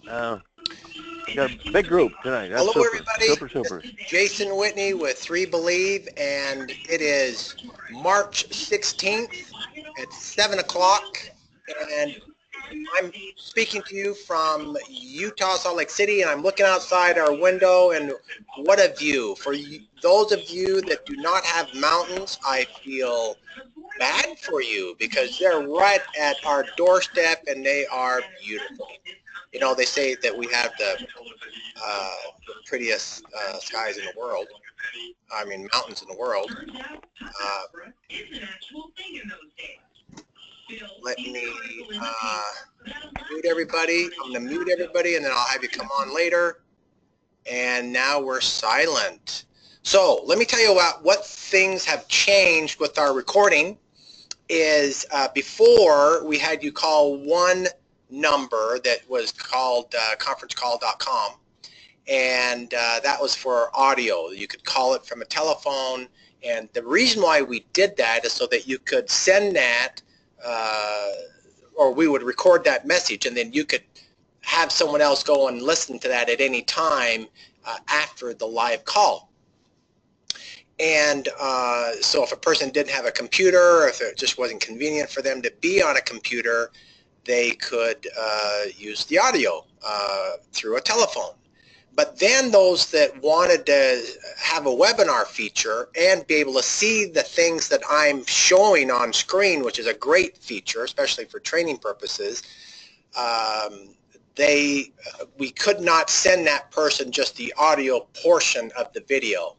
Uh, we got a big group tonight. That's Hello, super, everybody. super, This super. is Jason Whitney with 3Believe, and it is March 16th at 7 o'clock, and I'm speaking to you from Utah, Salt Lake City, and I'm looking outside our window, and what a view. For you, those of you that do not have mountains, I feel bad for you because they're right at our doorstep, and they are beautiful. You know, they say that we have the prettiest skies in the world. I mean, mountains in the world. Uh, Let me mute everybody. I'm going to mute everybody, and then I'll have you come on later. And now we're silent. So let me tell you about what things have changed with our recording. Is before we had you call one number that was called conferencecall.com. And that was for audio. You could call it from a telephone, and the reason why we did that is so that you could send that, or we would record that message, and then you could have someone else go and listen to that at any time after the live call. And so if a person didn't have a computer, or if it just wasn't convenient for them to be on a computer, they could use the audio through a telephone. But then those that wanted to have a webinar feature and be able to see the things that I'm showing on screen, which is a great feature, especially for training purposes, we could not send that person just the audio portion of the video.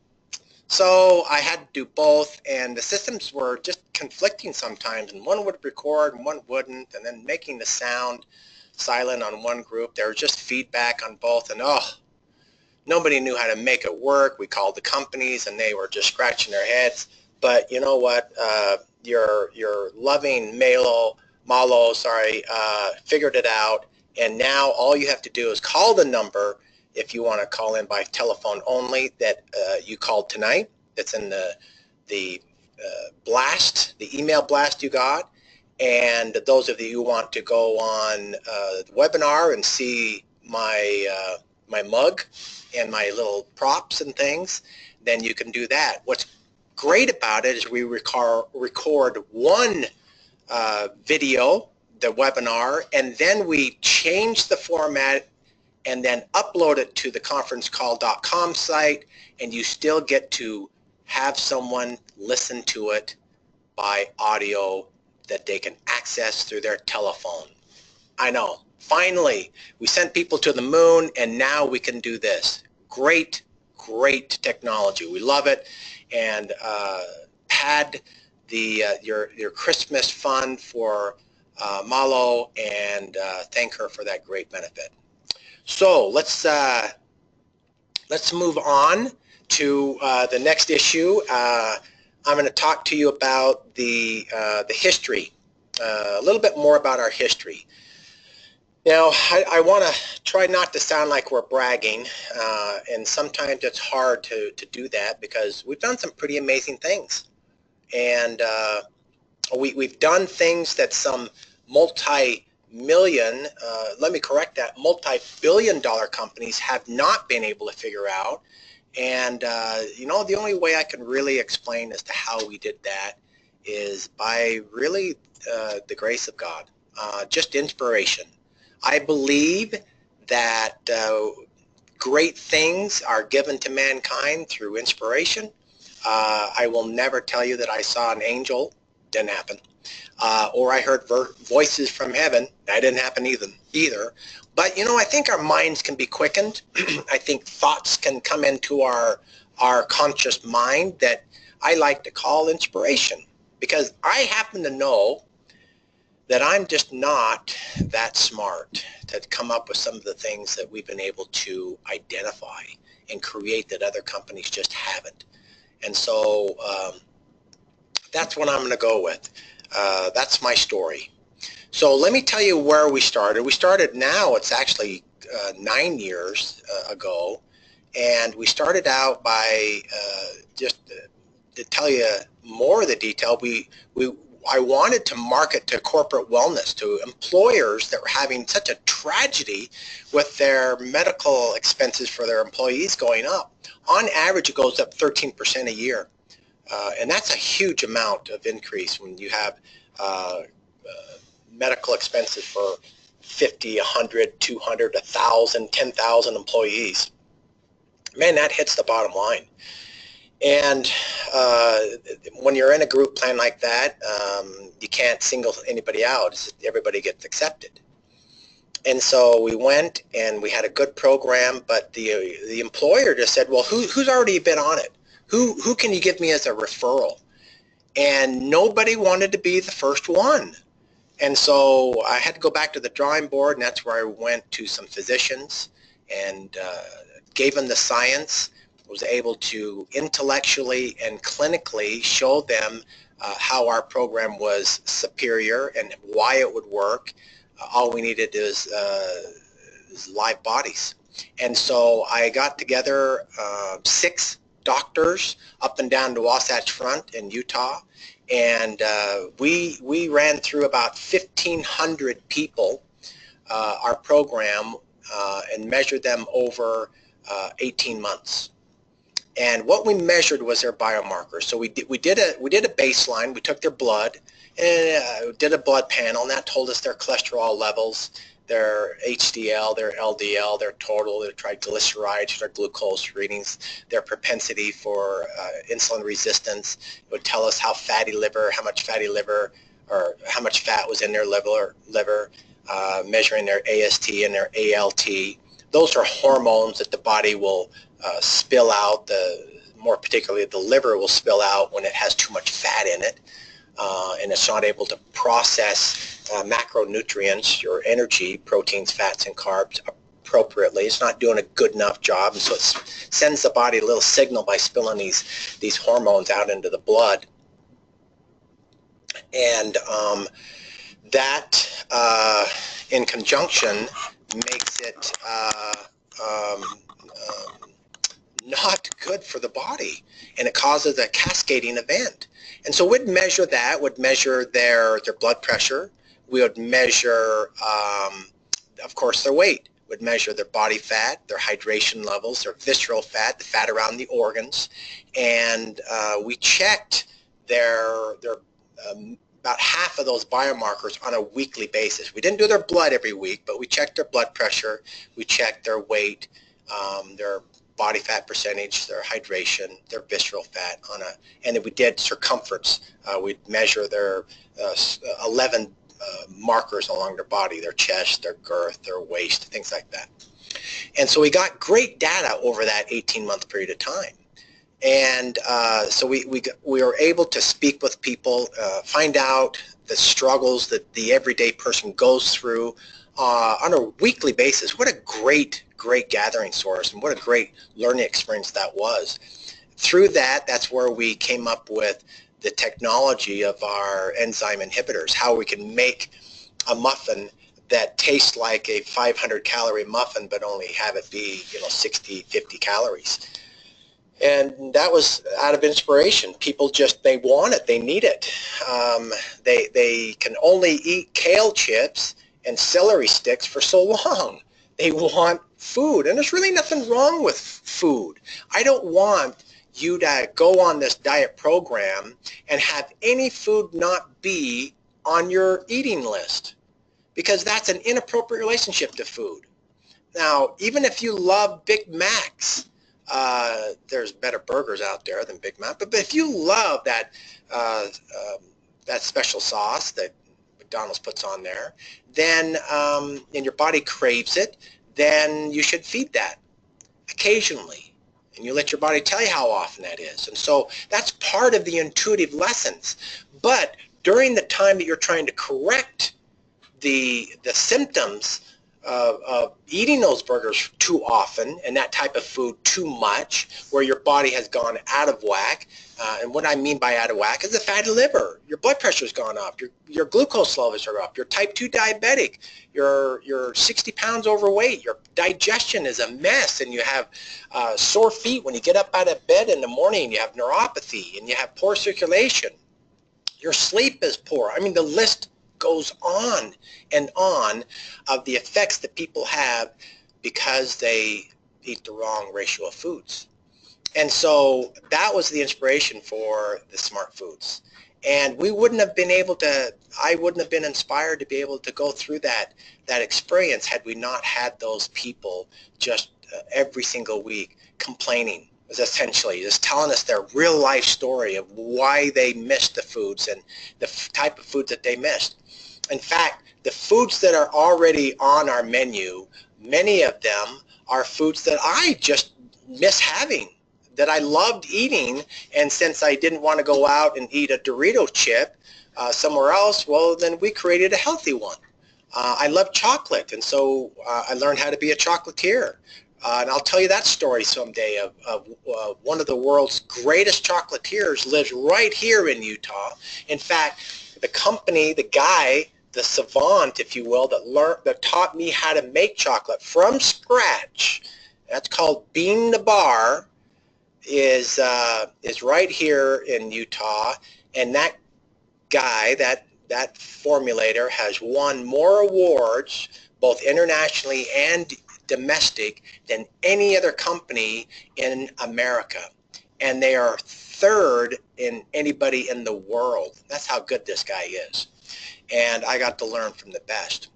So I had to do both, and the systems were just conflicting sometimes, and one would record and one wouldn't, and then making the sound silent on one group. There was just feedback on both, and nobody knew how to make it work. We called the companies, and they were just scratching their heads. But you know what? Your loving Malo, figured it out, and now all you have to do is call the number if you want to call in by telephone only that you called tonight. That's in the blast, the email blast you got. And those of you who want to go on the webinar and see my my mug and my little props and things, then you can do that. What's great about it is we record one video, the webinar, and then we change the format and then upload it to the conferencecall.com site, and you still get to have someone listen to it by audio that they can access through their telephone. I know. Finally, we sent people to the moon, and now we can do this. Great, great technology. We love it. And had your Christmas fund for Malo, and thank her for that great benefit. So let's move on to the next issue. I'm going to talk to you about the history, a little bit more about our history. Now, I want to try not to sound like we're bragging, and sometimes it's hard to do that because we've done some pretty amazing things. And we've done things that some multi-million, let me correct that, multi-billion-dollar companies have not been able to figure out. And, you know, the only way I can really explain as to how we did that is by really the grace of God, just inspiration. I believe that great things are given to mankind through inspiration. I will never tell you that I saw an angel. Didn't happen. Or I heard voices from heaven. That didn't happen either. But, you know, I think our minds can be quickened. I think thoughts can come into our conscious mind that I like to call inspiration, because I happen to know that I'm just not that smart to come up with some of the things that we've been able to identify and create that other companies just haven't. And so that's what I'm going to go with. That's my story. So let me tell you where we started. We started now, it's actually 9 years ago, and we started out by just to tell you more of the detail, we I wanted to market to corporate wellness, to employers that were having such a tragedy with their medical expenses for their employees going up. On average, it goes up 13% a year. And that's a huge amount of increase when you have medical expenses for 50, 100, 200, 1,000, 10,000 employees. Man, that hits the bottom line. And when you're in a group plan like that, you can't single anybody out. Everybody gets accepted. And so we went and we had a good program, but the employer just said, well, who's already been on it? Who can you give me as a referral? And nobody wanted to be the first one. And so I had to go back to the drawing board, and that's where I went to some physicians and gave them the science, was able to intellectually and clinically show them how our program was superior and why it would work. All we needed is live bodies. And so I got together 6 doctors up and down the Wasatch Front in Utah, and we ran through about 1,500 people, our program, and measured them over 18 months. And what we measured was their biomarkers. So we did a baseline. We took their blood and did a blood panel, and that told us their cholesterol levels, their HDL, their LDL, their total, their triglycerides, their glucose readings, their propensity for insulin resistance. It would tell us how much fatty liver, or how much fat was in their liver, measuring their AST and their ALT. Those are hormones that the body will spill out, more particularly the liver will spill out when it has too much fat in it, and it's not able to process macronutrients, your energy, proteins, fats, and carbs appropriately. It's not doing a good enough job, and so it sends the body a little signal by spilling these hormones out into the blood. And that, in conjunction, makes it not good for the body, and it causes a cascading event. And so we'd measure that, would measure their blood pressure. We would measure, of course, their weight. Would measure their body fat, their hydration levels, their visceral fat, the fat around the organs, and we checked their about half of those biomarkers on a weekly basis. We didn't do their blood every week, but we checked their blood pressure, we checked their weight, their body fat percentage, their hydration, their visceral fat and then we did circumference. We'd measure their 11 markers along their body, their chest, their girth, their waist, things like that. And so we got great data over that 18-month period of time. And so we were able to speak with people, find out the struggles that the everyday person goes through on a weekly basis. What a great gathering source, and what a great learning experience that was. Through that, that's where we came up with the technology of our enzyme inhibitors, how we can make a muffin that tastes like a 500-calorie muffin, but only have it be, 60, 50 calories. And that was out of inspiration. People they want it, they need it. They can only eat kale chips and celery sticks for so long. They want food, and there's really nothing wrong with food. I don't want you to go on this diet program and have any food not be on your eating list, because that's an inappropriate relationship to food. Now, even if you love Big Macs, there's better burgers out there than Big Mac, but if you love that special sauce that McDonald's puts on there, then and your body craves it, then you should feed that occasionally, and you let your body tell you how often that is. And so that's part of the intuitive lessons. But during the time that you're trying to correct the symptoms of eating those burgers too often and that type of food too much, where your body has gone out of whack, and what I mean by out of whack is the fatty liver, your blood pressure's gone up, your glucose levels are up, you're type 2 diabetic, you're 60 pounds overweight, your digestion is a mess, and you have sore feet when you get up out of bed in the morning, you have neuropathy, and you have poor circulation. Your sleep is poor. I mean, the list goes on and on of the effects that people have because they eat the wrong ratio of foods. And so that was the inspiration for the Smart Foods. And we wouldn't have been able to, I wouldn't have been inspired to be able to go through that experience had we not had those people just every single week complaining, was essentially just telling us their real life story of why they missed the foods and the type of foods that they missed. In fact, the foods that are already on our menu, many of them are foods that I just miss having, that I loved eating, and since I didn't want to go out and eat a Dorito chip somewhere else, well, then we created a healthy one. I love chocolate, and so I learned how to be a chocolatier. And I'll tell you that story someday of one of the world's greatest chocolatiers lives right here in Utah. In fact, the company, the guy, the savant, if you will, that taught me how to make chocolate from scratch, that's called Bean the Bar, is right here in Utah, and that guy, that formulator, has won more awards, both internationally and domestic, than any other company in America. And they are third in anybody in the world. That's how good this guy is. And I got to learn from the best.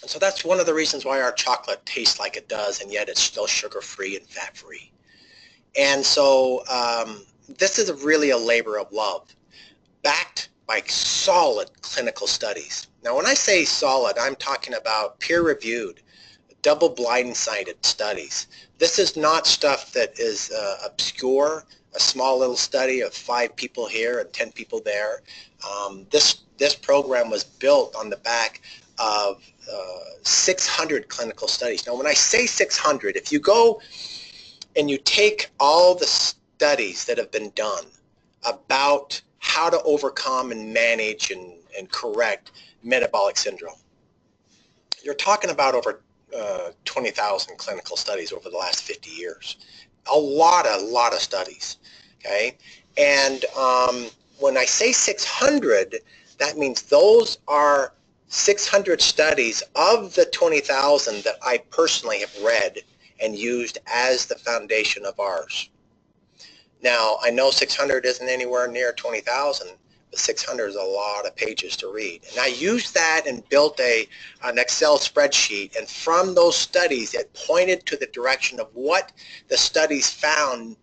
And so that's one of the reasons why our chocolate tastes like it does, and yet it's still sugar-free and fat-free. And so this is really a labor of love, backed by solid clinical studies. Now, when I say solid, I'm talking about peer-reviewed, double-blind-sided studies. This is not stuff that is obscure, a small little study of 5 people here and 10 people there. This program was built on the back of 600 clinical studies. Now, when I say 600, if you go and you take all the studies that have been done about how to overcome and manage and correct metabolic syndrome, you're talking about over 20,000 clinical studies over the last 50 years. A lot of studies, okay? And when I say 600, that means those are 600 studies of the 20,000 that I personally have read and used as the foundation of ours. Now, I know 600 isn't anywhere near 20,000, but 600 is a lot of pages to read. And I used that and built an Excel spreadsheet, and from those studies, it pointed to the direction of what the studies found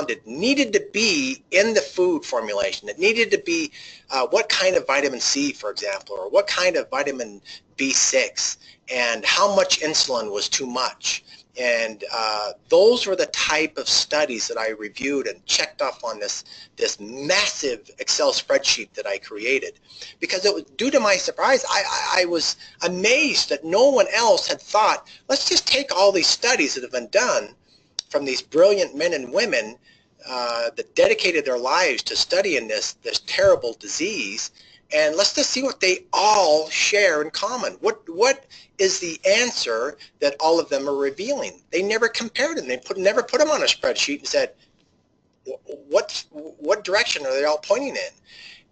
it needed to be in the food formulation. It needed to be what kind of vitamin C, for example, or what kind of vitamin B6, and how much insulin was too much. And those were the type of studies that I reviewed and checked off on this massive Excel spreadsheet that I created. Because it was, due to my surprise, I was amazed that no one else had thought, let's just take all these studies that have been done from these brilliant men and women that dedicated their lives to studying this terrible disease, and let's just see what they all share in common. What is the answer that all of them are revealing? They never compared them. They never put them on a spreadsheet and said, what direction are they all pointing in?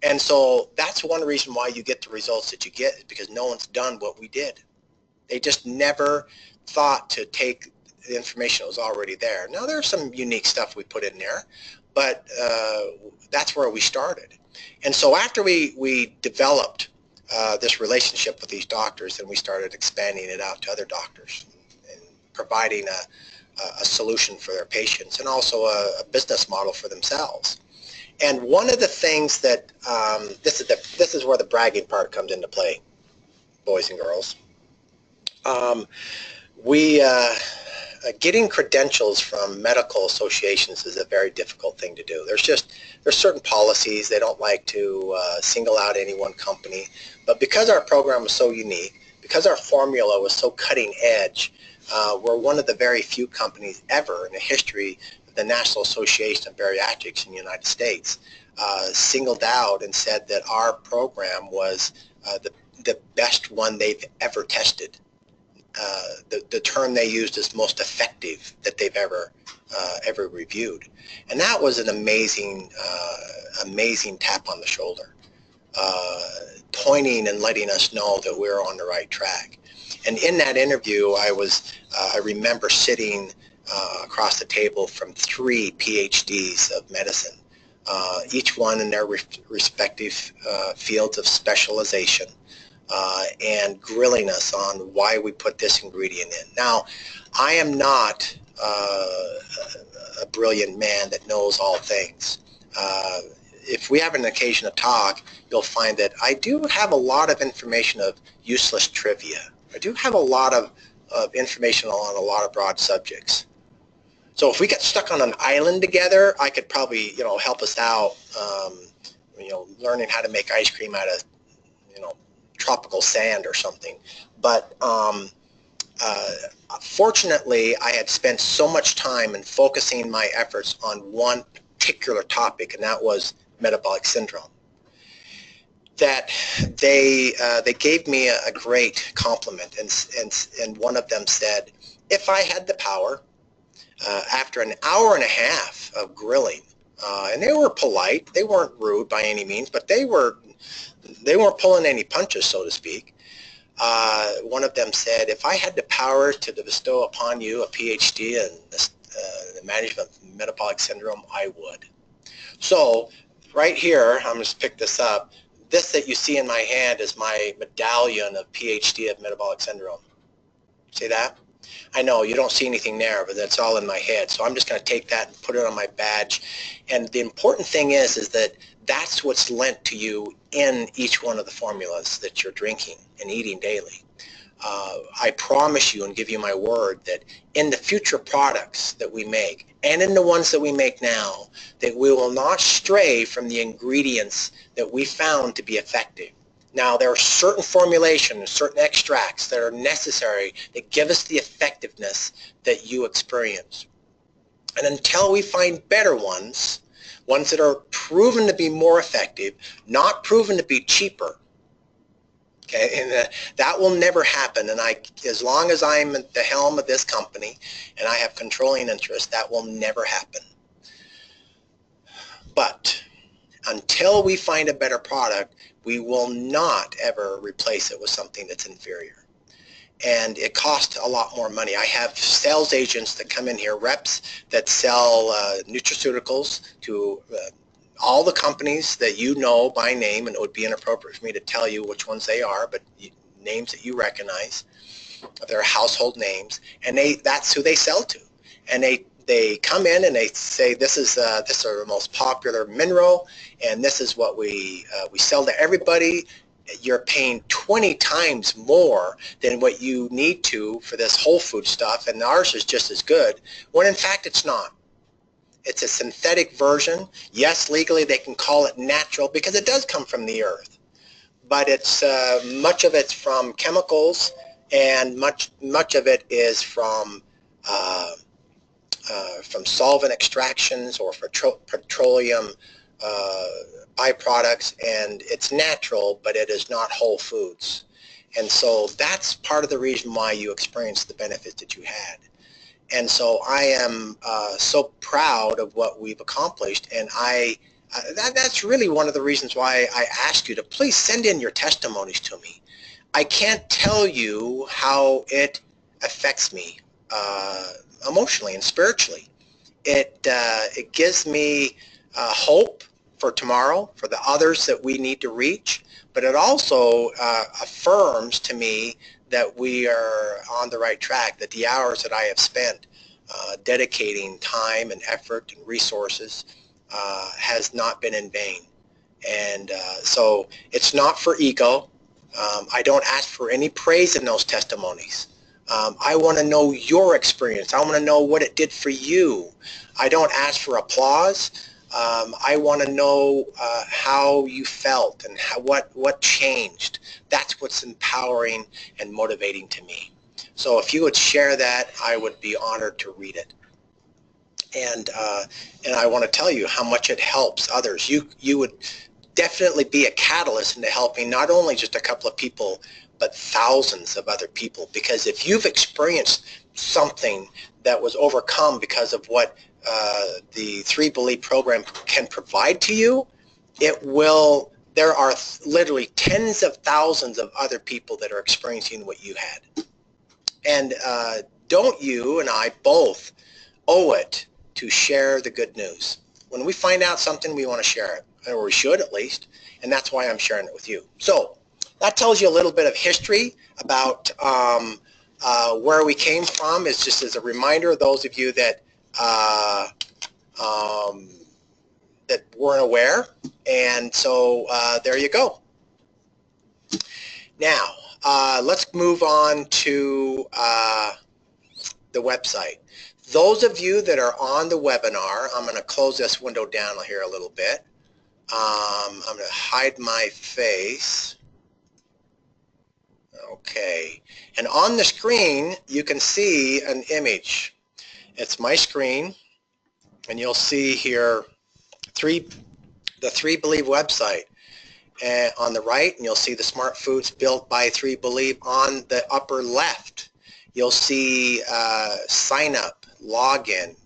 And so that's one reason why you get the results that you get, is because no one's done what we did. They just never thought to take the information that was already there. Now, there's some unique stuff we put in there, but that's where we started. And so after we developed this relationship with these doctors, then we started expanding it out to other doctors and providing a solution for their patients, and also a business model for themselves. And one of the things that this is where the bragging part comes into play, boys and girls. Getting credentials from medical associations is a very difficult thing to do. There's certain policies. They don't like to single out any one company. But because our program was so unique, because our formula was so cutting edge, we're one of the very few companies ever in the history of the National Association of Bariatrics in the United States singled out and said that our program was the best one they've ever tested. The term they used is most effective that they've ever reviewed, and that was an amazing tap on the shoulder. pointing and letting us know that we're on the right track. And in that interview, I remember sitting across the table from 3 PhDs of medicine, each one in their respective fields of specialization, and grilling us on why we put this ingredient in. Now, I am not a brilliant man that knows all things. If we have an occasion to talk, you'll find that I do have a lot of information of useless trivia. I do have a lot of information on a lot of broad subjects. So if we get stuck on an island together, I could probably, help us out, learning how to make ice cream out of, tropical sand or something. But fortunately, I had spent so much time in focusing my efforts on one particular topic, and that was metabolic syndrome, that they gave me a great compliment, and one of them said, if I had the power, after an hour and a half of grilling, and they were polite, they weren't rude by any means, but they weren't pulling any punches, so to speak. One of them said, if I had the power to bestow upon you a PhD in the management of metabolic syndrome, I would. So right here, I'm going to pick this up. This that you see in my hand is my medallion of PhD of metabolic syndrome. See that? I know you don't see anything there, but that's all in my head. So I'm just going to take that and put it on my badge. And the important thing is that that's what's lent to you in each one of the formulas that you're drinking and eating daily. I promise you and give you my word that in the future products that we make and in the ones that we make now, that we will not stray from the ingredients that we found to be effective. Now, there are certain formulations, certain extracts that are necessary that give us the effectiveness that you experience. And until we find better ones that are proven to be more effective, not proven to be cheaper, okay, and that will never happen. And as long as I'm at the helm of this company and I have controlling interest, that will never happen. But until we find a better product, we will not ever replace it with something that's inferior. And it costs a lot more money. I have sales agents that come in here, reps that sell nutraceuticals to all the companies that you know by name, and it would be inappropriate for me to tell you which ones they are, but names that you recognize. They're household names, and that's who they sell to. And they come in and they say, this is our most popular mineral, and this is what we sell to everybody. You're paying 20 times more than what you need to for this whole food stuff, and ours is just as good, when in fact it's not. It's a synthetic version. Yes, legally they can call it natural because it does come from the earth, but it's much of it's from chemicals, and much of it is from solvent extractions or petroleum byproducts, and it's natural, but it is not whole foods. And so that's part of the reason why you experienced the benefits that you had. And so I am so proud of what we've accomplished, and that's really one of the reasons why I ask you to please send in your testimonies to me. I can't tell you how it affects me emotionally and spiritually. It gives me hope for tomorrow, for the others that we need to reach, but it also affirms to me that we are on the right track, that the hours that I have spent dedicating time and effort and resources has not been in vain. And so it's not for ego. I don't ask for any praise in those testimonies. I want to know your experience. I want to know what it did for you. I don't ask for applause. I want to know how you felt and what changed. That's what's empowering and motivating to me. So if you would share that, I would be honored to read it. And I want to tell you how much it helps others. You would definitely be a catalyst into helping not only just a couple of people, but thousands of other people. Because if you've experienced something that was overcome because of what the 3Believe program can provide to you, it will there are literally tens of thousands of other people that are experiencing what you had. And don't you and I both owe it to share the good news? When we find out something, we want to share it, or we should at least, and that's why I'm sharing it with you. So that tells you a little bit of history about where we came from. Is just as a reminder, those of you that that weren't aware. And so there you go. Now, let's move on to the website. Those of you that are on the webinar, I'm going to close this window down here a little bit. I'm going to hide my face. Okay. And on the screen, you can see an image. It's my screen, and you'll see here the 3Believe website on the right, and you'll see the smart foods built by 3Believe on the upper left. You'll see sign up, login,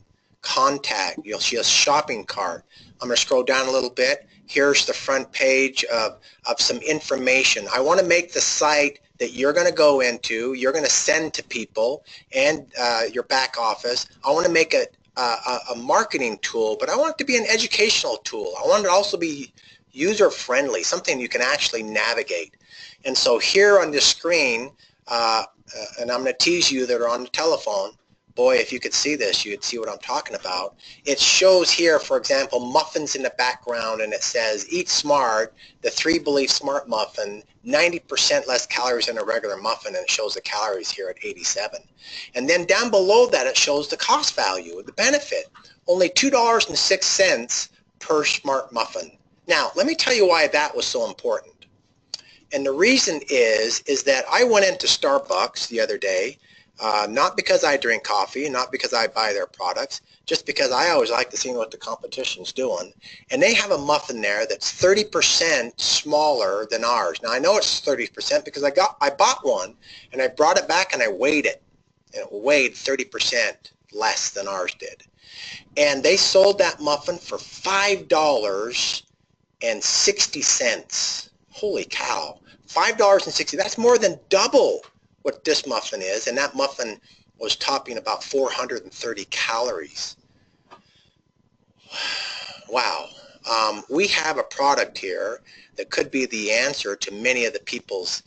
contact. You'll see a shopping cart. I'm going to scroll down a little bit. Here's the front page of some information. I want to make the site that you're going to go into, you're going to send to people, and your back office. I want to make it a marketing tool, but I want it to be an educational tool. I want it to also be user-friendly, something you can actually navigate. And so here on this screen, and I'm going to tease you that are on the telephone, boy, if you could see this, you'd see what I'm talking about. It shows here, for example, muffins in the background, and it says, eat smart, the 3Believe Smart Muffin, 90% less calories than a regular muffin, and it shows the calories here at 87. And then down below that, it shows the cost value, the benefit, only $2.06 per smart muffin. Now, let me tell you why that was so important. And the reason is that I went into Starbucks the other day, not because I drink coffee, not because I buy their products, just because I always like to see what the competition's doing. And they have a muffin there that's 30% smaller than ours. Now I know it's 30% because I bought one and I brought it back and I weighed it. And it weighed 30% less than ours did. And they sold that muffin for $5.60. Holy cow. $5.60. That's more than double what this muffin is, and that muffin was topping about 430 calories. Wow. We have a product here that could be the answer to many of the people's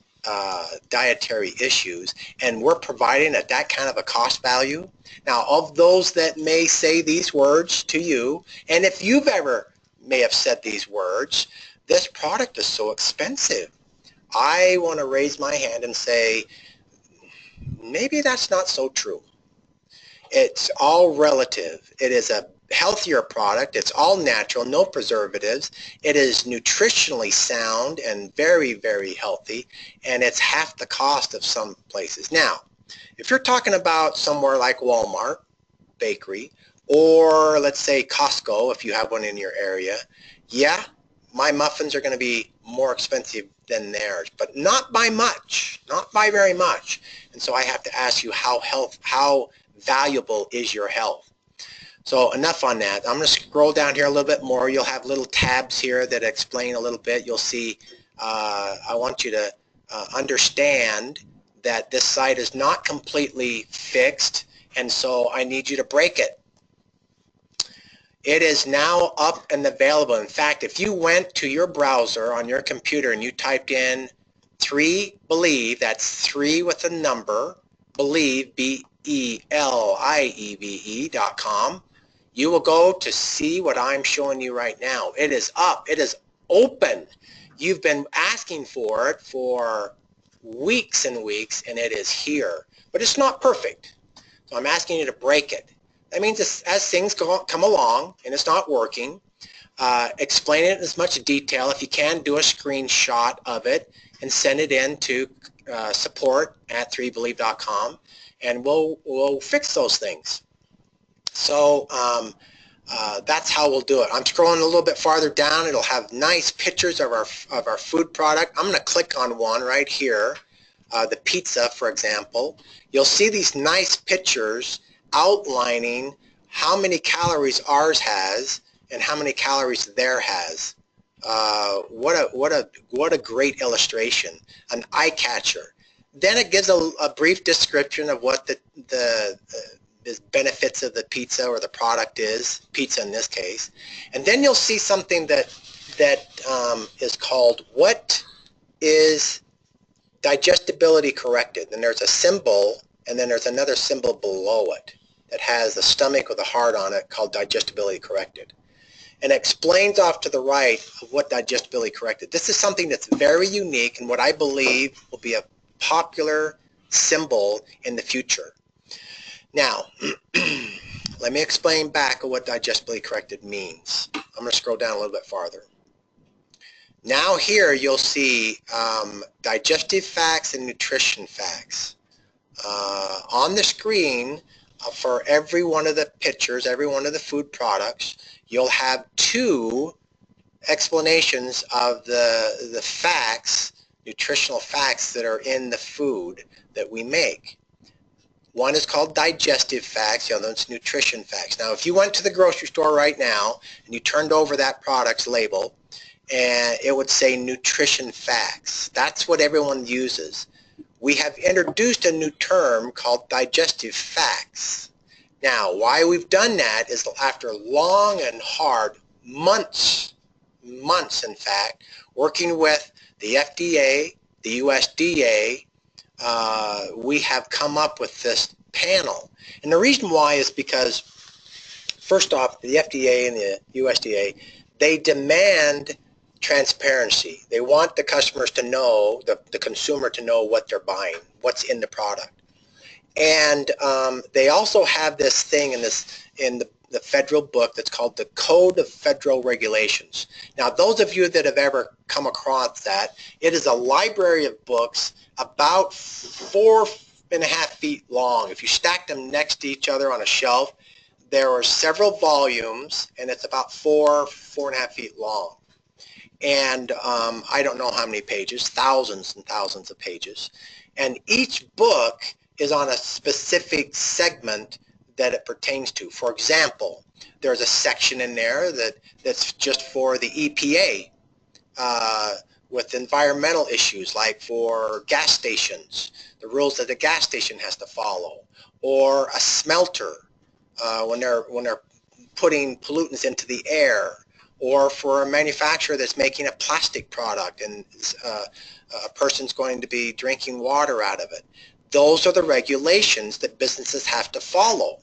dietary issues, and we're providing at that kind of a cost value. Now, of those that may say these words to you, and if you've ever may have said these words, this product is so expensive. I want to raise my hand and say, maybe that's not so true. It's all relative. It is a healthier product. It's all natural, no preservatives. It is nutritionally sound and very, very healthy, and it's half the cost of some places. Now, if you're talking about somewhere like Walmart, bakery, or let's say Costco, if you have one in your area, yeah, my muffins are going to be more expensive than theirs, but not by much, not by very much. And so I have to ask you, how valuable is your health? So enough on that. I'm going to scroll down here a little bit more. You'll have little tabs here that explain a little bit. You'll see, I want you to understand that this site is not completely fixed, and so I need you to break it. It is now up and available. In fact, if you went to your browser on your computer and you typed in 3Believe, that's 3 with a number, Believe, BELIEVE.com, you will go to see what I'm showing you right now. It is up. It is open. You've been asking for it for weeks and weeks, and it is here. But it's not perfect. So I'm asking you to break it. That means as things come along and it's not working, explain it in as much detail. If you can, do a screenshot of it and send it in to support@3believe.com, and we'll fix those things. So that's how we'll do it. I'm scrolling a little bit farther down. It'll have nice pictures of our food product. I'm going to click on one right here, the pizza, for example. You'll see these nice pictures outlining how many calories ours has and how many calories theirs has. What a great illustration, an eye catcher. Then it gives a brief description of what the benefits of the pizza or the product is, pizza in this case. And then you'll see something that is called, what is digestibility corrected? And there's a symbol, and then there's another symbol below it that has a stomach with a heart on it called digestibility corrected. And it explains off to the right of what digestibility corrected. This is something that's very unique and what I believe will be a popular symbol in the future. Now, let me explain back what digestibility corrected means. I'm going to scroll down a little bit farther. Now here you'll see digestive facts and nutrition facts. On the screen, for every one of the pictures, every one of the food products, you'll have two explanations of the facts, nutritional facts that are in the food that we make. One is called digestive facts, the other one's nutrition facts. Now, if you went to the grocery store right now and you turned over that product's label, and it would say nutrition facts. That's what everyone uses. We have introduced a new term called digestive facts. Now, why we've done that is after long and hard months in fact, working with the FDA, the USDA, we have come up with this panel. And the reason why is because, first off, the FDA and the USDA, they demand transparency. They want the customers to know, the consumer to know what they're buying, what's in the product. And they also have this thing in the federal book that's called the Code of Federal Regulations. Now, those of you that have ever come across that, it is a library of books about 4.5 feet long. If you stack them next to each other on a shelf, there are several volumes, and it's about 4.5 feet long. And I don't know how many pages, thousands and thousands of pages. And each book is on a specific segment that it pertains to. For example, there's a section in there that's just for the EPA with environmental issues, like for gas stations, the rules that the gas station has to follow, or a smelter when they're putting pollutants into the air, or for a manufacturer that's making a plastic product and a person's going to be drinking water out of it. Those are the regulations that businesses have to follow.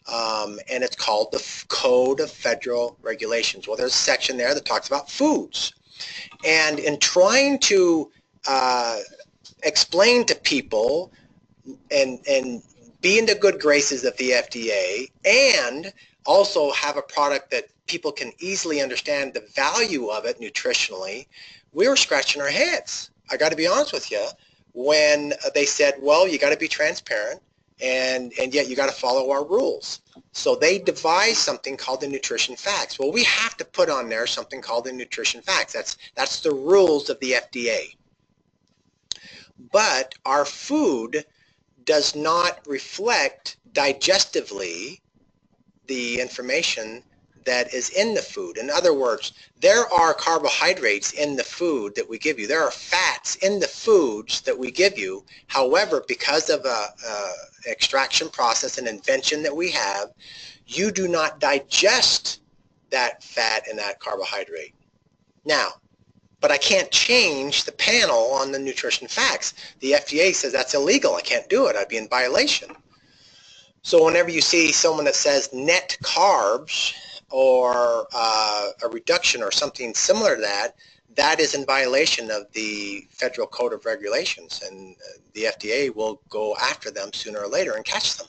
And it's called the Code of Federal Regulations. Well, there's a section there that talks about foods. And in trying to explain to people and be in the good graces of the FDA and also have a product that people can easily understand the value of it nutritionally, we were scratching our heads. I got to be honest with you, when they said, well, you got to be transparent and yet you got to follow our rules. So they devised something called the nutrition facts. Well, we have to put on there something called the nutrition facts. That's the rules of the FDA. But our food does not reflect digestively the information that is in the food. In other words, there are carbohydrates in the food that we give you. There are fats in the foods that we give you. However, because of a extraction process and invention that we have, you do not digest that fat and that carbohydrate. Now, but I can't change the panel on the nutrition facts. The FDA says that's illegal. I can't do it. I'd be in violation. So whenever you see someone that says net carbs or a reduction or something similar to that, that is in violation of the Federal Code of Regulations, and the FDA will go after them sooner or later and catch them.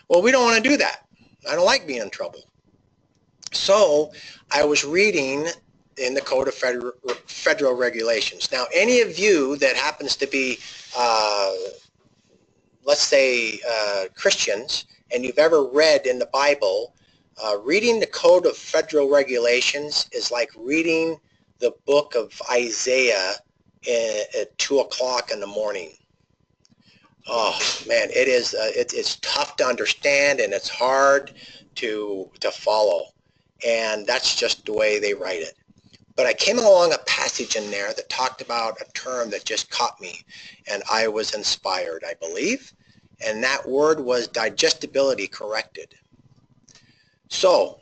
Well, we don't want to do that. I don't like being in trouble. So I was reading in the Code of Federal Regulations. Now, any of you that happens to be, let's say, Christians, and you've ever read in the Bible, reading the Code of Federal Regulations is like reading the book of Isaiah at 2 o'clock in the morning. Oh man, it is. It's tough to understand and it's hard to follow, and that's just the way they write it. But I came along a passage in there that talked about a term that just caught me, and I was inspired, I believe, and that word was digestibility corrected. So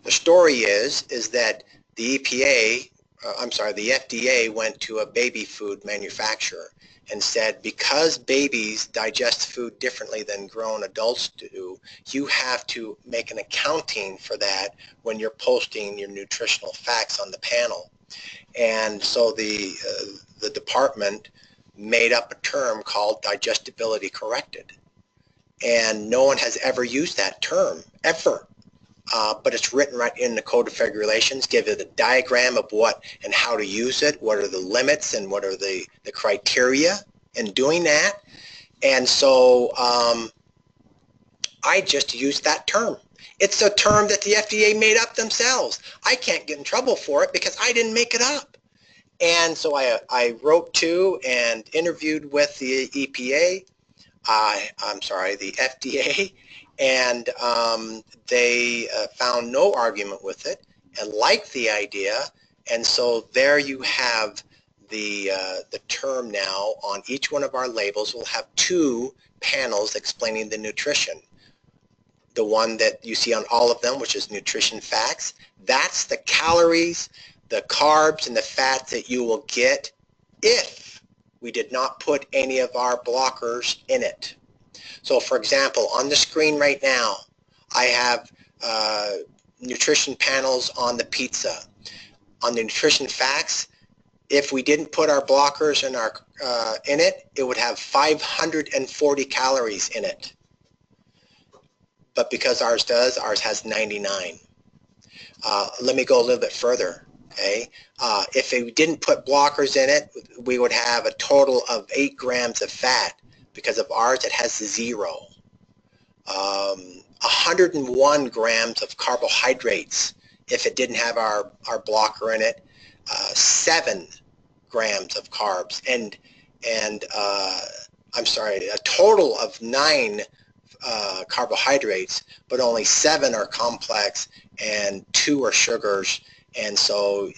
the story is that the the FDA went to a baby food manufacturer and said, because babies digest food differently than grown adults do, you have to make an accounting for that when you're posting your nutritional facts on the panel. And so the department made up a term called digestibility corrected. And no one has ever used that term, ever. But it's written right in the Code of Federal Regulations, give it a diagram of what and how to use it, what are the limits and what are the criteria in doing that. And so I just used that term. It's a term that the FDA made up themselves. I can't get in trouble for it because I didn't make it up. And so I wrote to and interviewed with the EPA, the FDA, and they found no argument with it and liked the idea. And so there you have the term now. On each one of our labels, we'll have 2 panels explaining the nutrition. The one that you see on all of them, which is nutrition facts, that's the calories, the carbs, and the fats that you will get if we did not put any of our blockers in it. So for example, on the screen right now, I have nutrition panels on the pizza. On the nutrition facts, if we didn't put our blockers in it, it would have 540 calories in it. But because ours does, ours has 99. Let me go a little bit further. Okay, if we didn't put blockers in it, we would have a total of 8 grams of fat. Because of ours, it has 0. 101 grams of carbohydrates if it didn't have our blocker in it. 7 grams of carbs, and a total of 9 carbohydrates, but only 7 are complex and 2 are sugars. And so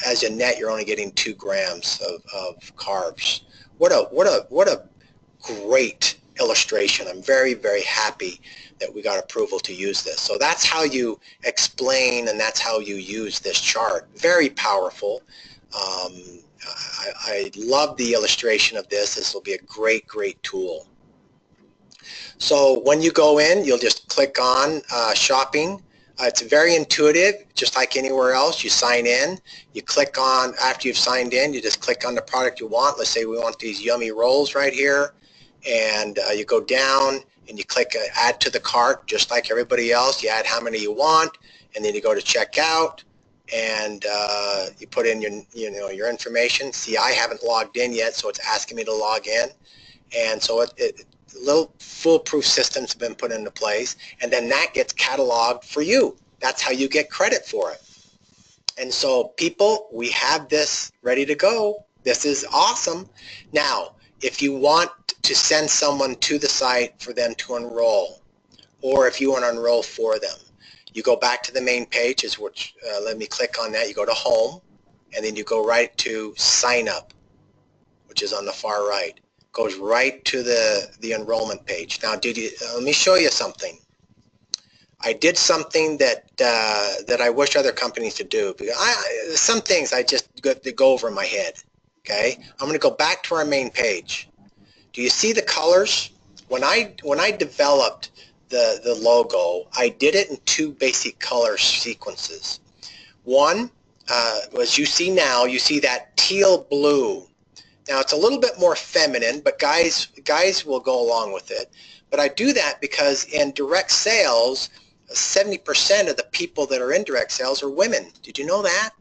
as a net, you're only getting 2 grams of carbs. What a great illustration. I'm very, very happy that we got approval to use this. So that's how you explain and that's how you use this chart. Very powerful. I love the illustration of this. This will be a great, great tool. So when you go in, you'll just click on shopping. It's very intuitive, just like anywhere else. You sign in, you click on, after you've signed in, you just click on the product you want. Let's say we want these yummy rolls right here. And you go down and you click add to the cart, just like everybody else. You add how many you want, and then you go to checkout, and you put in your information. See, I haven't logged in yet, so it's asking me to log in. And so little foolproof systems have been put into place, and then that gets cataloged for you. That's how you get credit for it. And so people, we have this ready to go. This is awesome. Now, if you want to send someone to the site for them to enroll, or if you want to enroll for them, you go back to the main page, let me click on that. You go to home, and then you go right to sign up, which is on the far right. Goes right to the enrollment page. Now, let me show you something. I did something that I wish other companies would do. Because some things I just go over my head. Okay, I'm going to go back to our main page. Do you see the colors? When I developed the logo, I did it in 2 basic color sequences. One was, you see now, you see that teal blue. Now it's a little bit more feminine, but guys will go along with it. But I do that because in direct sales, 70% of the people that are in direct sales are women. Did you know that?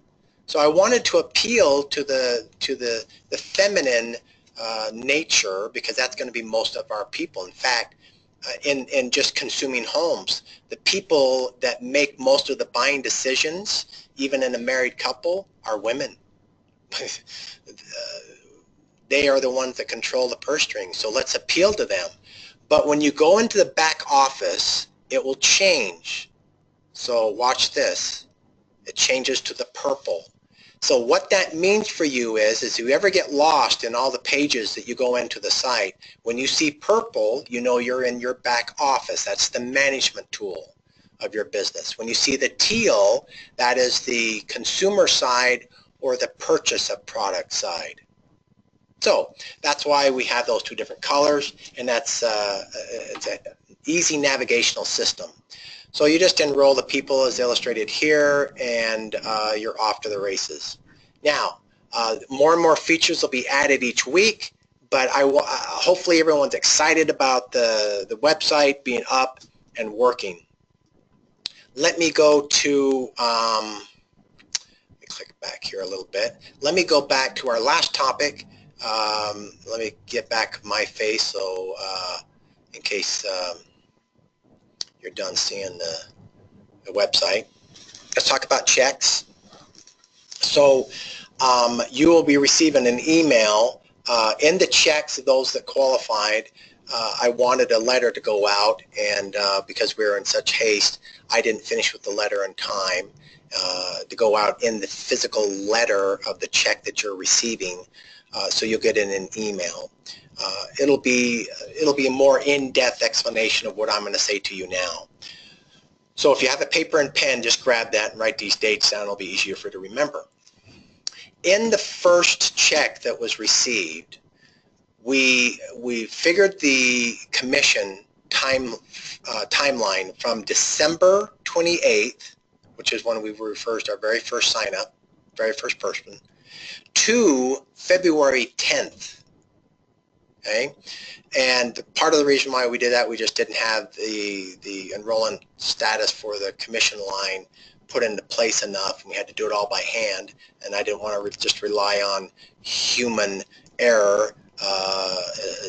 So I wanted to appeal to the feminine nature, because that's going to be most of our people. In fact, in just consuming homes, the people that make most of the buying decisions, even in a married couple, are women. They are the ones that control the purse strings, so let's appeal to them. But when you go into the back office, it will change. So watch this. It changes to the purple. So what that means for you is if you ever get lost in all the pages that you go into the site, when you see purple, you know you're in your back office. That's the management tool of your business. When you see the teal, that is the consumer side or the purchase of product side. So that's why we have those two different colors, and that's it's an easy navigational system. So you just enroll the people as illustrated here, and you're off to the races. Now, more and more features will be added each week, but hopefully everyone's excited about the website being up and working. Let me go to, let me click back here a little bit. Let me go back to our last topic. Let me get back my face so in case you're done seeing the website. Let's talk about checks. So you will be receiving an email in the checks of those that qualified. I wanted a letter to go out, and because we were in such haste, I didn't finish with the letter in time to go out in the physical letter of the check that you're receiving. So you'll get in an email. It'll be a more in-depth explanation of what I'm going to say to you now. So if you have a paper and pen, just grab that and write these dates down. It'll be easier for you to remember. In the first check that was received, we figured the commission timeline from December 28th, which is when we referred to our very first sign up, very first person, to February 10th. Okay, and part of the reason why we did that, we just didn't have the enrollment status for the commission line put into place enough, and we had to do it all by hand, and I didn't want to just rely on human error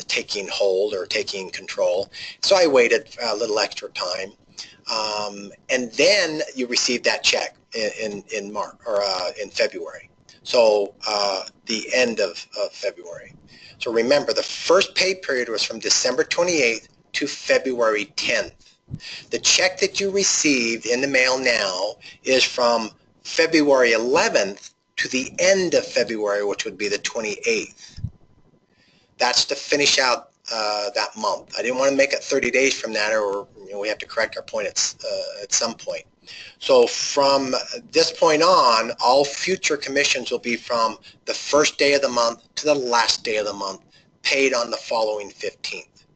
taking hold or taking control. So I waited a little extra time, and then you received that check in March or in February. So the end of February. So remember, the first pay period was from December 28th to February 10th. The check that you received in the mail now is from February 11th to the end of February, which would be the 28th. That's to finish out that month. I didn't want to make it 30 days from that, or we have to correct our point at some point. So from this point on, all future commissions will be from the first day of the month to the last day of the month, paid on the following 15th.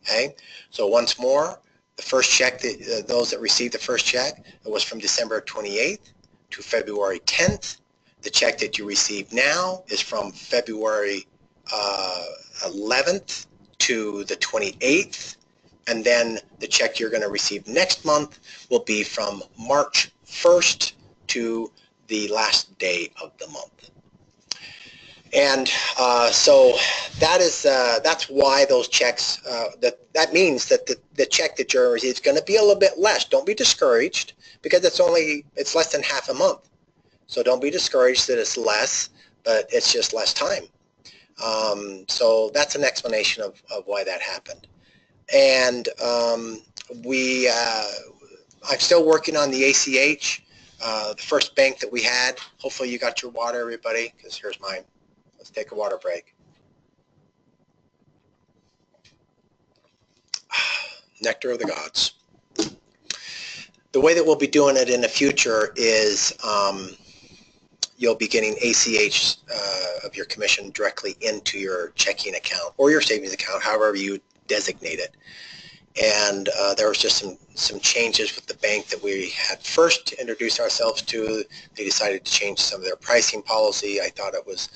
Okay, so once more, the first check, those that received the first check, it was from December 28th to February 10th. The check that you receive now is from February 11th to the 28th. And then the check you're going to receive next month will be from March 1st to the last day of the month. And so that's why those checks, that means that the check that you're receiving is going to be a little bit less. Don't be discouraged, because it's less than half a month. So don't be discouraged that it's less, but it's just less time. So that's an explanation of why that happened. And I'm still working on the ACH, the first bank that we had. Hopefully you got your water, everybody, because here's mine. Let's take a water break. Nectar of the gods. The way that we'll be doing it in the future is you'll be getting ACH of your commission directly into your checking account or your savings account, however you designate it. And there was just some changes with the bank that we had first introduced ourselves to. They decided to change some of their pricing policy. I thought it was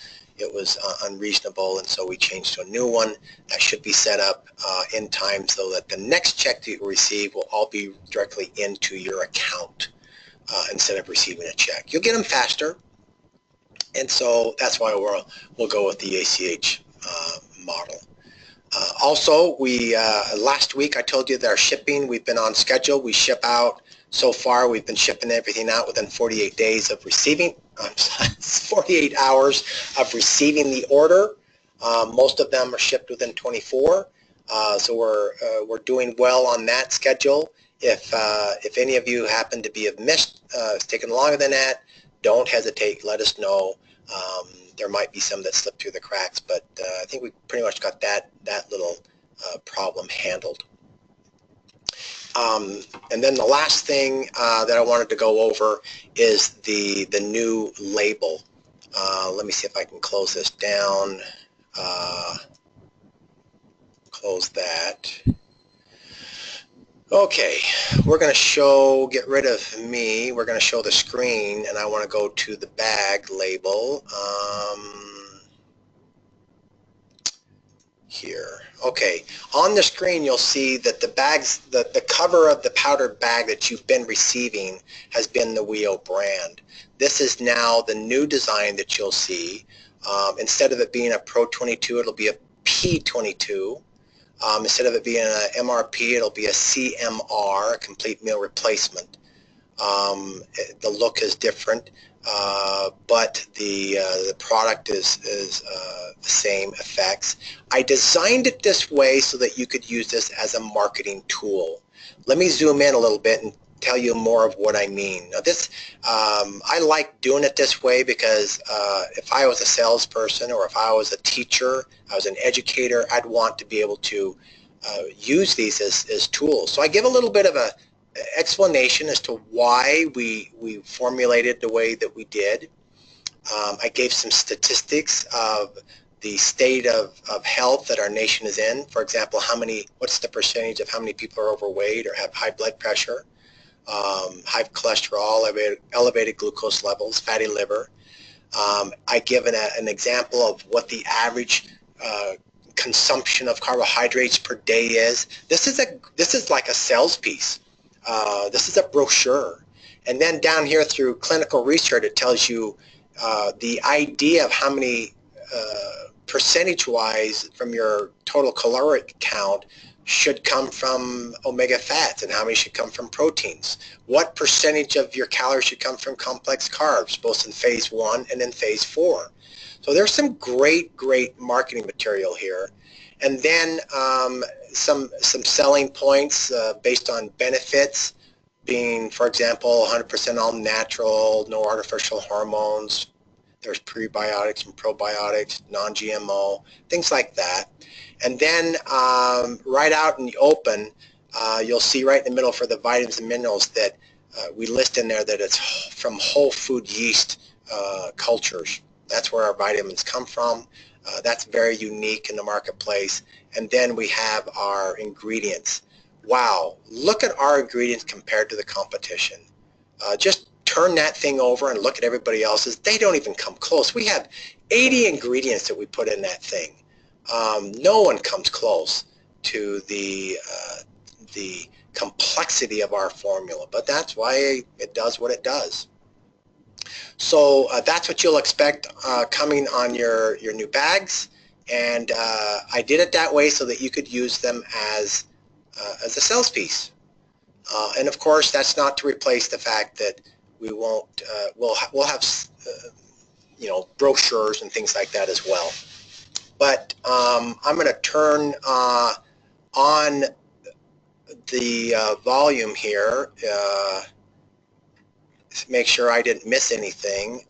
unreasonable, and so we changed to a new one that should be set up in time so that the next check that you receive will all be directly into your account instead of receiving a check. You'll get them faster, and so that's why we'll go with the ACH model. Also, last week I told you that our shipping, we've been on schedule. We ship out, so far we've been shipping everything out within 48 days of receiving, 48 hours of receiving the order. Most of them are shipped within 24. So we're doing well on that schedule. If any of you happen to be missed, it's taken longer than that, don't hesitate. Let us know. There might be some that slip through the cracks, but I think we pretty much got that little problem handled. And then the last thing that I wanted to go over is the new label. Let me see if I can close this down. Close that. Okay, we're going to get rid of me. We're going to show the screen, and I want to go to the bag label. Here. Okay, on the screen you'll see that the bags, the cover of the powdered bag that you've been receiving has been the WEO brand. This is now the new design that you'll see. Instead of it being a Pro 22, it'll be a P22. Instead of it being an MRP, it'll be a CMR, a complete meal replacement. The look is different, but the product is the same effects. I designed it this way so that you could use this as a marketing tool. Let me zoom in a little bit and tell you more of what I mean. Now this, I like doing it this way because if I was a salesperson or if I was a teacher, I was an educator, I'd want to be able to use these as tools. So I give a little bit of a explanation as to why we formulated the way that we did. I gave some statistics of the state of health that our nation is in. For example, what's the percentage of how many people are overweight or have high blood pressure, high cholesterol, elevated glucose levels, fatty liver. I give an example of what the average consumption of carbohydrates per day is. This is like a sales piece. This is a brochure. And then down here through clinical research, it tells you the idea of how many percentage-wise from your total caloric count should come from omega fats and how many should come from proteins. What percentage of your calories should come from complex carbs, both in phase 1 and in phase 4. So there's some great marketing material here. And then some selling points based on benefits being, for example, 100% all natural, no artificial hormones. There's prebiotics and probiotics, non-GMO, things like that. And then right out in the open, you'll see right in the middle for the vitamins and minerals that we list in there that it's from whole food yeast cultures. That's where our vitamins come from. That's very unique in the marketplace. And then we have our ingredients. Wow, look at our ingredients compared to the competition. Just turn that thing over and look at everybody else's. They don't even come close. We have 80 ingredients that we put in that thing. No one comes close to the complexity of our formula, but that's why it does what it does. So that's what you'll expect coming on your new bags, and I did it that way so that you could use them as a sales piece. And of course, that's not to replace the fact that we won't. We'll have you know, brochures and things like that as well. But I'm going to turn on the volume here. Make sure I didn't miss anything.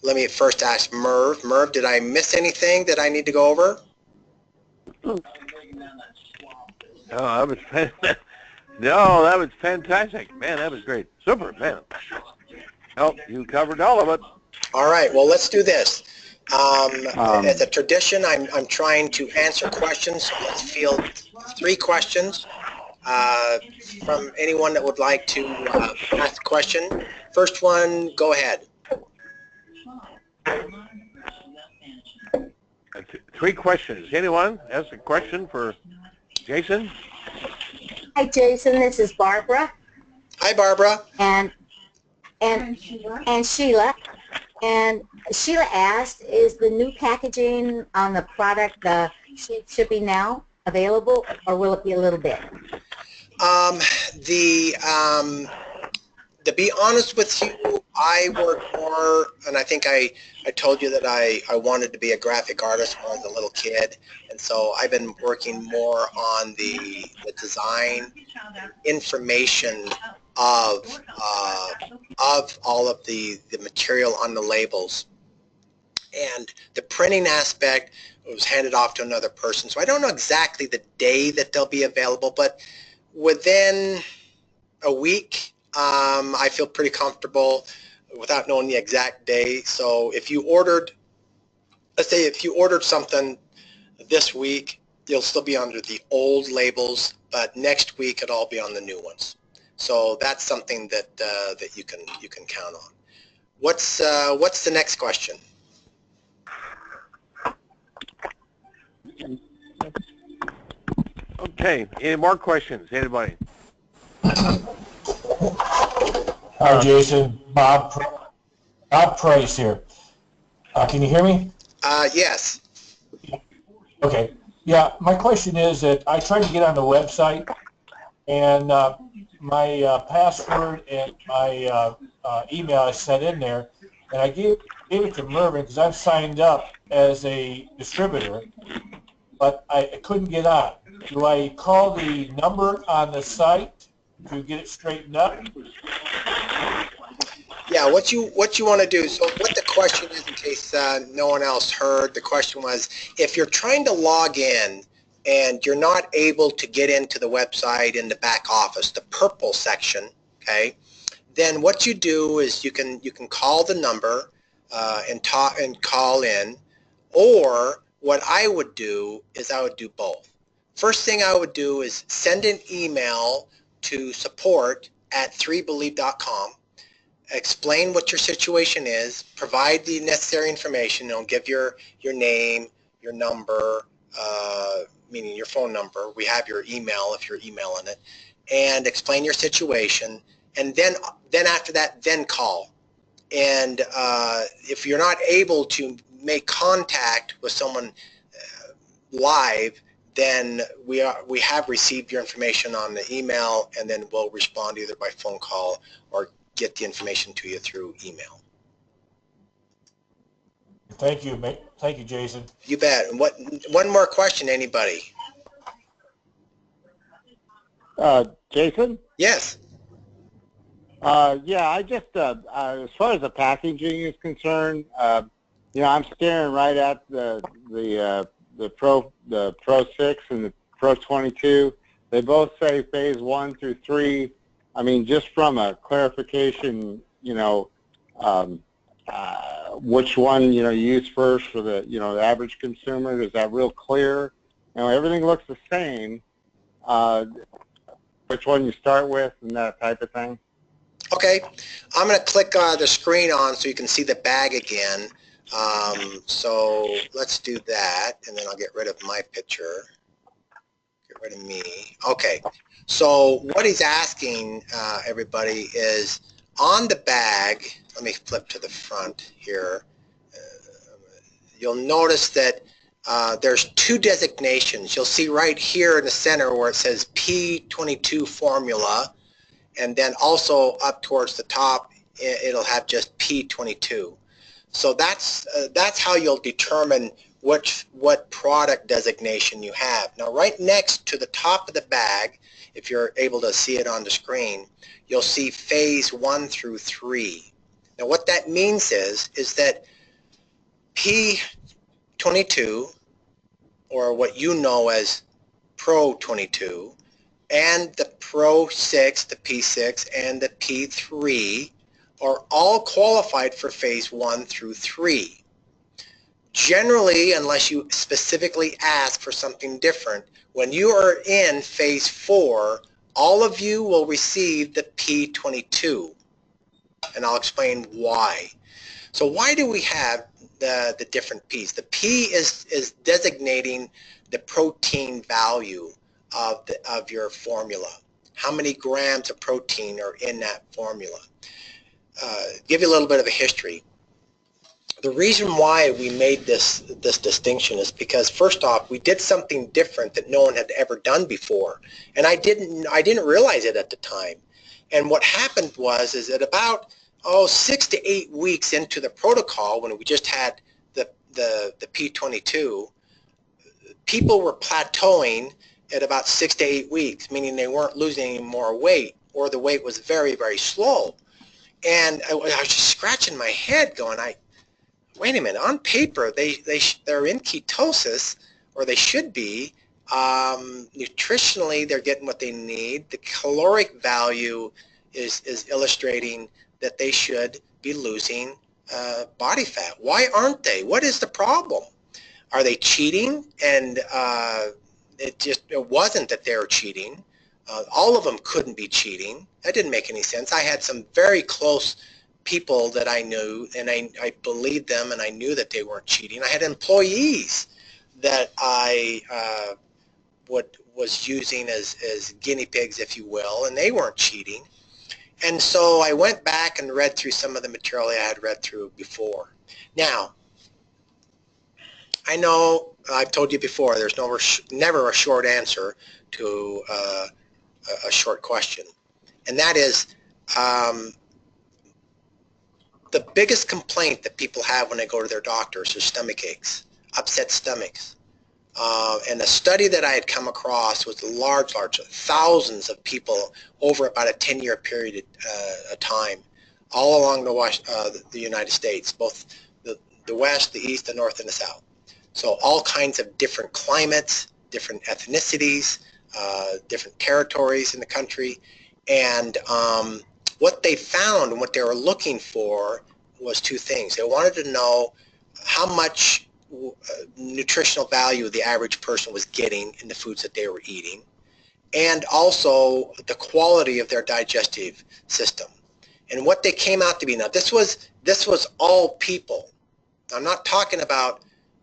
Let me first ask Merv. Merv, did I miss anything that I need to go over? Oh, that was no, that was fantastic, man. That was great, super, man. Oh, you covered all of it. All right. Well, let's do this. As a tradition, I'm trying to answer questions. So let's field 3 questions from anyone that would like to ask a question. First one, go ahead. 3 questions. Anyone ask a question for Jason? Hi, Jason. This is Barbara. Hi, Barbara. And Sheila. And Sheila asked, is the new packaging on the product, the shipping now, available, or will it be a little bit? To be honest with you, I work more, and I think I told you that I wanted to be a graphic artist when I was a little kid, and so I've been working more on the design, information of of all of the material on the labels. And the printing aspect was handed off to another person. So I don't know exactly the day that they'll be available, but within a week, I feel pretty comfortable without knowing the exact day. So if you ordered, let's say if you ordered something this week, you'll still be under the old labels, but next week it'll all be on the new ones. So that's something that that you can count on. What's the next question? Okay. Any more questions? Anybody? Hi, Jason. Bob Price here. Can you hear me? Yes. Okay. Yeah, my question is that I tried to get on the website, and my password and my email I sent in there, and I gave it to Mervyn because I've signed up as a distributor, but I couldn't get on. Do I call the number on the site to get it straightened up? Yeah, what you want to do, so what the question is, in case no one else heard, the question was, if you're trying to log in and you're not able to get into the website in the back office, the purple section, okay, then what you do is you can call the number and call in, or what I would do is I would do both. First thing I would do is send an email to support@3believe.com. Explain what your situation is, provide the necessary information, give your name, your number, meaning your phone number. We have your email if you're emailing it, and explain your situation, and then after that, then call. And if you're not able to make contact with someone live, then we have received your information on the email, and then we'll respond either by phone call or get the information to you through email. Thank you, mate. Thank you, Jason. You bet. And one more question, anybody? Jason? Yes. Yeah, I just, as far as the packaging is concerned, you know, I'm staring right at the Pro 6 and the Pro 22. They both say phase 1 through 3. I mean, just from a clarification, you know, which one, you know, you use first for the, you know, the average consumer, is that real clear? You know, everything looks the same. Which one you start with and that type of thing? Okay. I'm going to click the screen on so you can see the bag again. So let's do that, and then I'll get rid of my picture. Get rid of me. Okay. So what he's asking everybody is, on the bag, let me flip to the front here. You'll notice that there's two designations. You'll see right here in the center where it says P22 formula, and then also up towards the top it'll have just P22. So that's how you'll determine what product designation you have. Now right next to the top of the bag, if you're able to see it on the screen, you'll see phase 1 through 3. Now what that means is that P22, or what you know as Pro 22, and the Pro 6, the P6, and the P3 are all qualified for phase 1 through 3. Generally, unless you specifically ask for something different, when you are in phase 4, all of you will receive the P22, and I'll explain why. So why do we have the different P's? The P is designating the protein value of your formula. How many grams of protein are in that formula? Give you a little bit of a history. The reason why we made this distinction is because, first off, we did something different that no one had ever done before, and I didn't realize it at the time. And what happened is that about 6 to 8 weeks into the protocol, when we just had the P22, people were plateauing at about 6 to 8 weeks, meaning they weren't losing any more weight, or the weight was very, very slow. And I was just scratching my head going, wait a minute, on paper, they're in ketosis, or they should be. Nutritionally, they're getting what they need. The caloric value is illustrating that they should be losing body fat. Why aren't they? What is the problem? Are they cheating? And it wasn't that they were cheating. All of them couldn't be cheating. That didn't make any sense. I had some very close people that I knew, and I believed them, and I knew that they weren't cheating. I had employees that I was using as guinea pigs, if you will, and they weren't cheating. And so I went back and read through some of the material I had read through before. Now, I know I've told you before, there's never a short answer to a short question. And that is, the biggest complaint that people have when they go to their doctors is stomach aches, upset stomachs. And the study that I had come across was large, thousands of people over about a 10-year period of time, all along the United States, both the West, the East, the North, and the South. So all kinds of different climates, different ethnicities, different territories in the country. And what they found and what they were looking for was two things. They wanted to know how much nutritional value the average person was getting in the foods that they were eating, and also the quality of their digestive system. And what they came out to be, now this was all people. I'm not talking about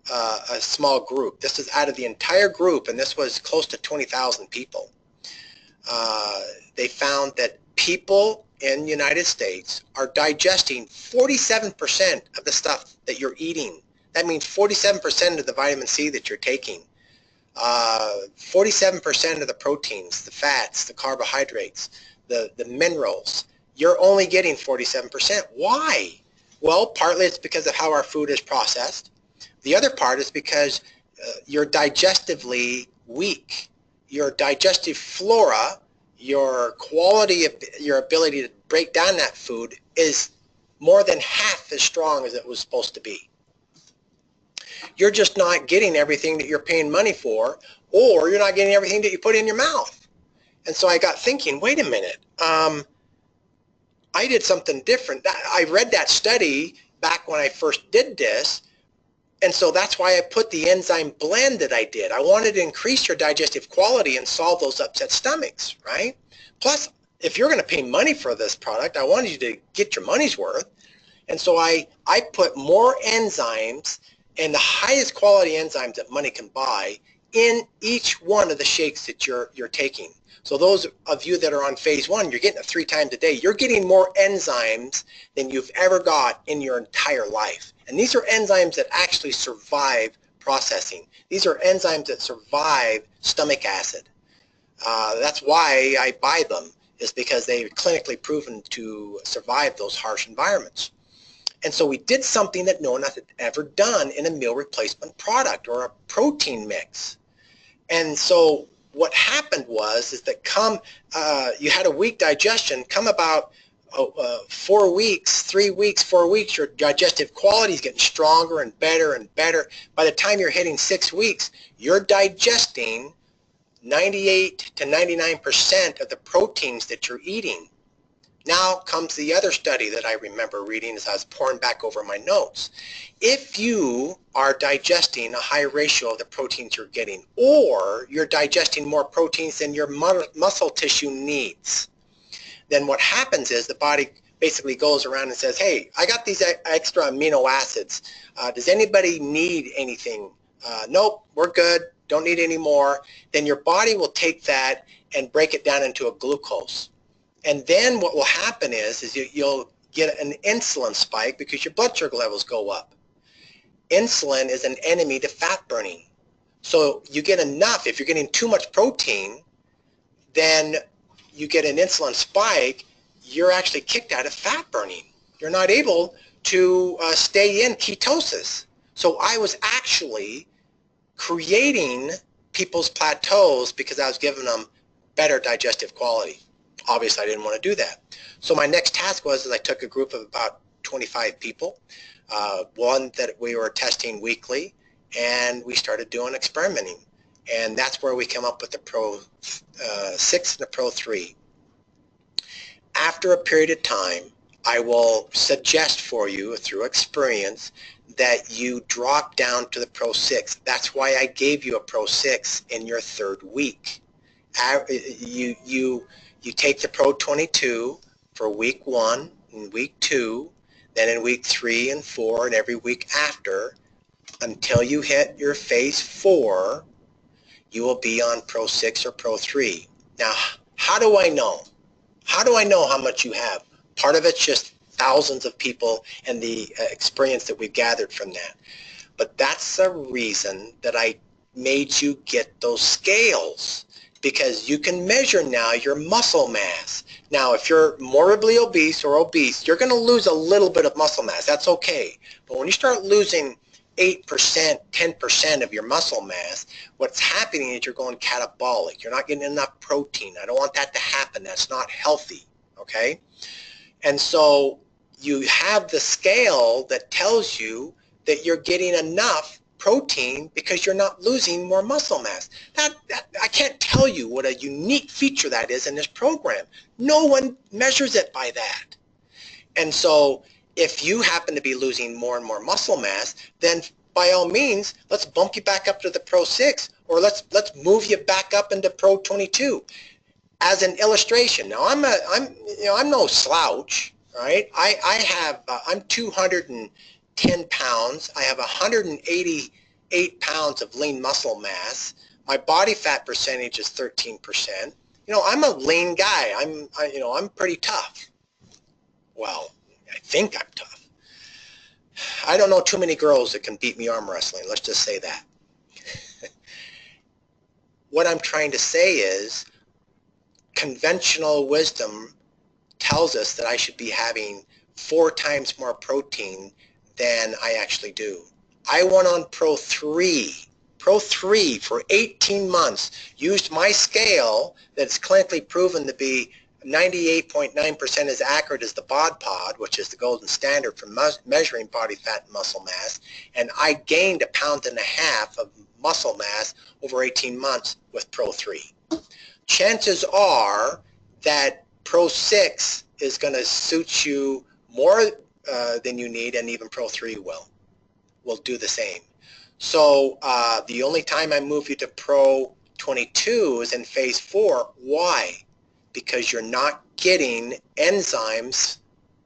a small group. This is out of the entire group, and this was close to 20,000 people. They found that people in the United States are digesting 47% of the stuff that you're eating. That means 47% of the vitamin C that you're taking, 47% of the proteins, the fats, the carbohydrates, the minerals. You're only getting 47%. Why? Well, partly it's because of how our food is processed. The other part is because you're digestively weak. Your digestive flora, your quality of your ability to break down that food is more than half as strong as it was supposed to be. You're just not getting everything that you're paying money for, or you're not getting everything that you put in your mouth. And so I got thinking, wait a minute, I did something different. I read that study back when I first did this, and so that's why I put the enzyme blend that I did. I wanted to increase your digestive quality and solve those upset stomachs, right? Plus, if you're going to pay money for this product, I wanted you to get your money's worth. And so I put more enzymes and the highest quality enzymes that money can buy in each one of the shakes that you're taking. So those of you that are on phase 1, you're getting it 3 times a day. You're getting more enzymes than you've ever got in your entire life. And these are enzymes that actually survive processing. These are enzymes that survive stomach acid. That's why I buy them, is because they've clinically proven to survive those harsh environments. And so we did something that no one had ever done in a meal replacement product or a protein mix. And so what happened is that you had a weak digestion, come about 4 weeks, 3 weeks, 4 weeks, your digestive quality is getting stronger and better and better. By the time you're hitting 6 weeks, you're digesting 98 to 99% of the proteins that you're eating. Now comes the other study that I remember reading as I was pouring back over my notes. If you are digesting a high ratio of the proteins you're getting, or you're digesting more proteins than your muscle tissue needs, then what happens is the body basically goes around and says, hey, I got these extra amino acids. Does anybody need anything? Nope, we're good, don't need any more. Then your body will take that and break it down into a glucose. And then what will happen is you'll get an insulin spike because your blood sugar levels go up. Insulin is an enemy to fat burning. So you get enough. If you're getting too much protein, then you get an insulin spike, you're actually kicked out of fat burning. You're not able to stay in ketosis. So I was actually creating people's plateaus because I was giving them better digestive quality. Obviously, I didn't want to do that. So my next task was I took a group of about 25 people, one that we were testing weekly, and we started doing experimenting. And that's where we came up with the Pro 6 and the Pro 3. After a period of time, I will suggest for you through experience that you drop down to the Pro 6. That's why I gave you a Pro 6 in your third week. You take the Pro 22 for week 1 and week 2, then in week 3 and 4 and every week after, until you hit your phase 4, you will be on Pro 6 or Pro 3. Now, how do I know? How do I know how much you have? Part of it's just thousands of people and the experience that we've gathered from that. But that's the reason that I made you get those scales, because you can measure now your muscle mass. Now, if you're morbidly obese or obese, you're going to lose a little bit of muscle mass. That's okay. But when you start losing 8%, 10% of your muscle mass, what's happening is you're going catabolic. You're not getting enough protein. I don't want that to happen. That's not healthy, okay? And so you have the scale that tells you that you're getting enough protein because you're not losing more muscle mass. I can't tell you what a unique feature that is in this program. No one measures it by that. And so if you happen to be losing more and more muscle mass, then by all means, let's bump you back up to the Pro 6, or let's move you back up into Pro 22. As an illustration, now I'm no slouch, right? I'm 210 pounds. I have 188 pounds of lean muscle mass. My body fat percentage is 13%. I'm a lean guy. I'm pretty tough. Well, I think I'm tough. I don't know too many girls that can beat me arm wrestling. Let's just say that. What I'm trying to say is conventional wisdom tells us that I should be having 4 times more protein than I actually do. I went on Pro 3 for 18 months, used my scale that's clinically proven to be 98.9% as accurate as the bod pod, which is the golden standard for measuring body fat and muscle mass, and I gained 1.5 pounds of muscle mass over 18 months with Pro 3. Chances are that Pro 6 is going to suit you more than you need, and even Pro 3 will do the same. So the only time I move you to Pro 22 is in phase 4. Why? Because you're not getting enzymes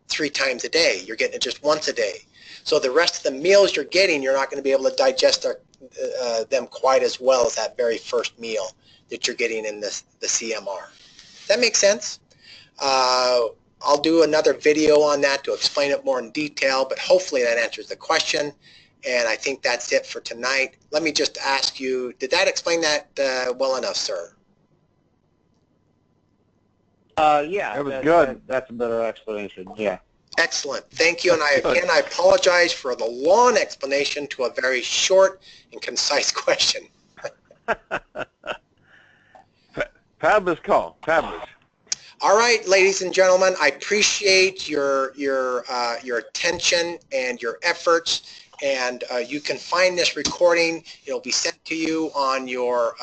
3 times a day. You're getting it just once a day. So the rest of the meals you're getting, you're not going to be able to digest them quite as well as that very first meal that you're getting in the CMR. Does that make sense? I'll do another video on that to explain it more in detail, but hopefully that answers the question. And I think that's it for tonight. Let me just ask you, did that explain that well enough, sir? Yeah, That was good. That's a better explanation. Yeah. Excellent. Thank you. And I apologize for the long explanation to a very short and concise question. Fabulous call. Fabulous. All right, ladies and gentlemen, I appreciate your attention and your efforts. And you can find this recording. It'll be sent to you on your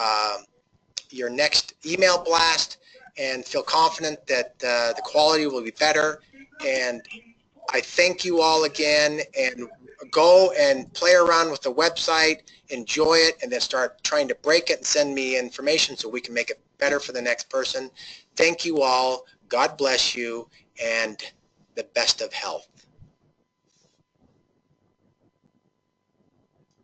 next email blast. And feel confident that the quality will be better. And I thank you all again, and go and play around with the website, enjoy it, and then start trying to break it and send me information so we can make it better for the next person. Thank you all. God bless you, and the best of health.